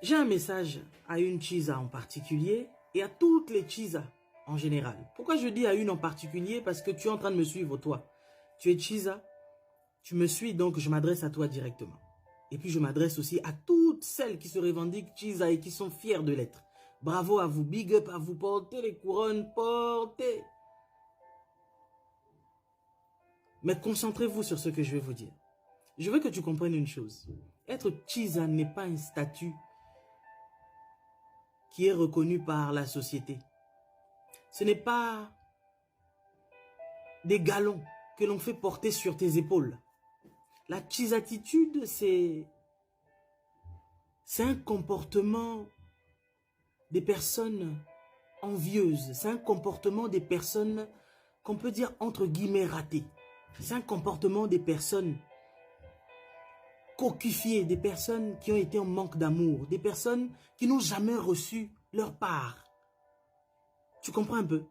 J'ai un message à une Chiza en particulier et à toutes les Chiza en général. Pourquoi je dis à une en particulier? Parce que tu es en train de me suivre, toi. Tu es Chiza, tu me suis, donc je m'adresse à toi directement. Et puis je m'adresse aussi à toutes celles qui se revendiquent Chiza et qui sont fières de l'être. Bravo à vous, big up à vous, portez les couronnes, portez. Mais concentrez-vous sur ce que je vais vous dire. Je veux que tu comprennes une chose. Être Chiza n'est pas un statut qui est reconnu par la société. Ce n'est pas des galons que l'on fait porter sur tes épaules. La Chizatitude, c'est un comportement des personnes envieuses. C'est un comportement des personnes qu'on peut dire entre guillemets ratées. C'est un comportement des personnes coquifiées, des personnes qui ont été en manque d'amour, des personnes qui n'ont jamais reçu leur part. Tu comprends un peu?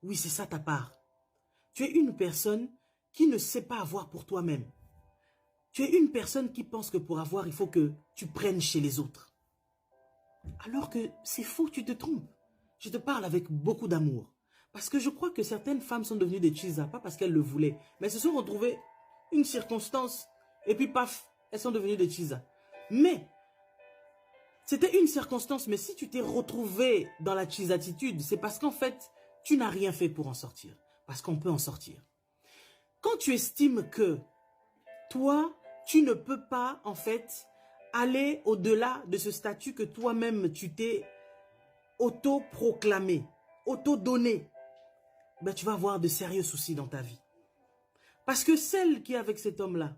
Oui, c'est ça ta part. Tu es une personne qui ne sait pas avoir pour toi-même. Tu es une personne qui pense que pour avoir, il faut que tu prennes chez les autres. Alors que c'est faux, tu te trompes. Je te parle avec beaucoup d'amour. Parce que je crois que certaines femmes sont devenues des Chiza, pas parce qu'elles le voulaient, mais elles se sont retrouvées une circonstance, et puis paf, elles sont devenues des Chiza. Mais, c'était une circonstance, mais si tu t'es retrouvé dans la Chizatitude, c'est parce qu'en fait, tu n'as rien fait pour en sortir. Parce qu'on peut en sortir. Quand tu estimes que toi, tu ne peux pas, en fait, aller au-delà de ce statut que toi-même, tu t'es auto-proclamé, auto-donné, ben, tu vas avoir de sérieux soucis dans ta vie. Parce que celle qui est avec cet homme-là,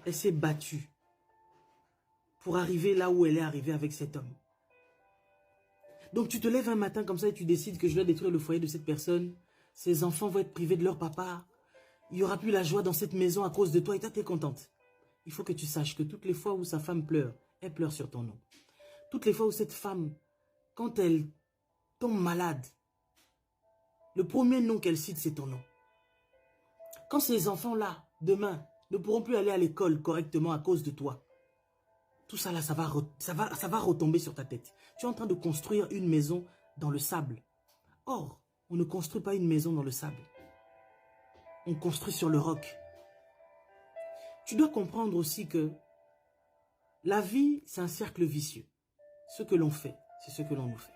elle s'est battue pour arriver là où elle est arrivée avec cet homme. Donc tu te lèves un matin comme ça et tu décides que je dois détruire le foyer de cette personne. Ses enfants vont être privés de leur papa. Il n'y aura plus la joie dans cette maison à cause de toi et toi, tu es contente. Il faut que tu saches que toutes les fois où sa femme pleure, elle pleure sur ton nom. Toutes les fois où cette femme, quand elle tombe malade, le premier nom qu'elle cite, c'est ton nom. Quand ces enfants-là, demain, ne pourront plus aller à l'école correctement à cause de toi, tout ça là, ça va retomber sur ta tête. Tu es en train de construire une maison dans le sable. Or, on ne construit pas une maison dans le sable. On construit sur le roc. Tu dois comprendre aussi que la vie, c'est un cercle vicieux. Ce que l'on fait, c'est ce que l'on nous fait.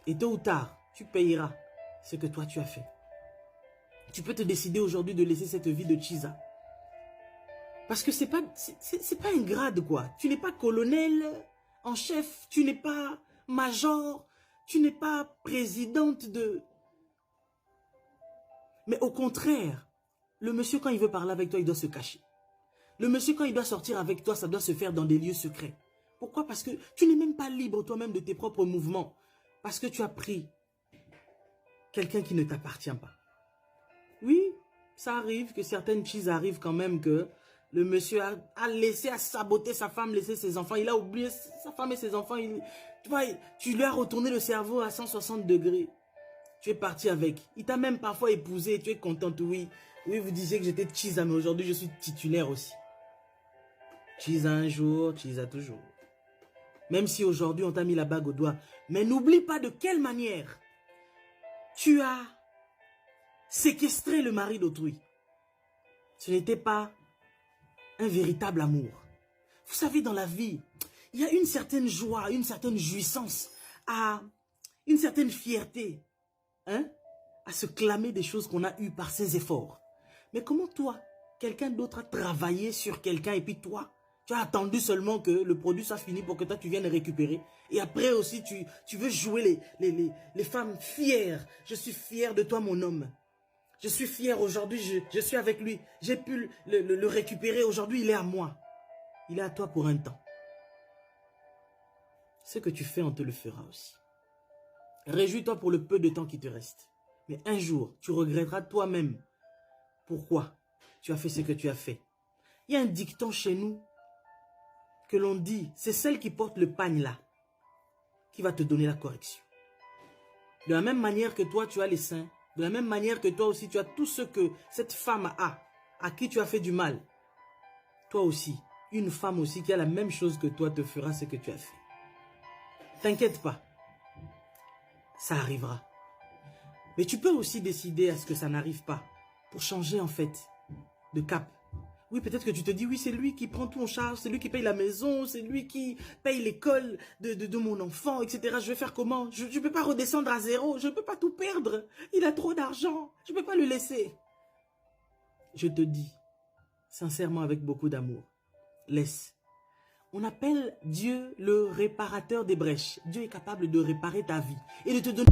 Et tôt ou tard, tu payeras ce que toi tu as fait. Tu peux te décider aujourd'hui de laisser cette vie de Chiza. Parce que c'est pas un grade quoi. Tu n'es pas colonel en chef, tu n'es pas major, tu n'es pas présidente de... Mais au contraire, le monsieur quand il veut parler avec toi, il doit se cacher. Le monsieur quand il doit sortir avec toi, ça doit se faire dans des lieux secrets. Pourquoi? Parce que tu n'es même pas libre toi-même de tes propres mouvements. Parce que tu as pris quelqu'un qui ne t'appartient pas. Oui, ça arrive que certaines choses arrivent quand même que le monsieur a laissé à saboter sa femme, laissé ses enfants. Il a oublié sa femme et ses enfants. Tu vois, tu lui as retourné le cerveau à 160 degrés. Tu es parti avec. Il t'a même parfois épousé. Tu es contente, oui. Oui, vous disiez que j'étais Chiza, mais aujourd'hui, je suis titulaire aussi. Chiza un jour, Chiza toujours. Même si aujourd'hui, on t'a mis la bague au doigt. Mais n'oublie pas de quelle manière tu as séquestré le mari d'autrui. Ce n'était pas un véritable amour. Vous savez, dans la vie, il y a une certaine joie, une certaine jouissance, une certaine fierté, hein, à se clamer des choses qu'on a eues par ses efforts. Mais comment toi, quelqu'un d'autre a travaillé sur quelqu'un et puis toi, tu as attendu seulement que le produit soit fini pour que toi tu viennes récupérer. Et après aussi, tu veux jouer les femmes fières. Je suis fier de toi, mon homme. Je suis fier aujourd'hui, je suis avec lui. J'ai pu le récupérer. Aujourd'hui, il est à moi. Il est à toi pour un temps. Ce que tu fais, on te le fera aussi. Réjouis-toi pour le peu de temps qui te reste. Mais un jour, tu regretteras toi-même pourquoi tu as fait ce que tu as fait. Il y a un dicton chez nous que l'on dit, c'est celle qui porte le pagne là qui va te donner la correction. De la même manière que toi, tu as les seins, de la même manière que toi aussi, tu as tout ce que cette femme a, à qui tu as fait du mal. Toi aussi, une femme aussi qui a la même chose que toi te fera ce que tu as fait. T'inquiète pas, ça arrivera. Mais tu peux aussi décider à ce que ça n'arrive pas, pour changer en fait de cap. Oui, peut-être que tu te dis, oui, c'est lui qui prend tout en charge, c'est lui qui paye la maison, c'est lui qui paye l'école de mon enfant, etc. Je vais faire comment? Je ne peux pas redescendre à zéro, je ne peux pas tout perdre. Il a trop d'argent, je ne peux pas le laisser. Je te dis, sincèrement avec beaucoup d'amour, laisse. On appelle Dieu le réparateur des brèches. Dieu est capable de réparer ta vie et de te donner...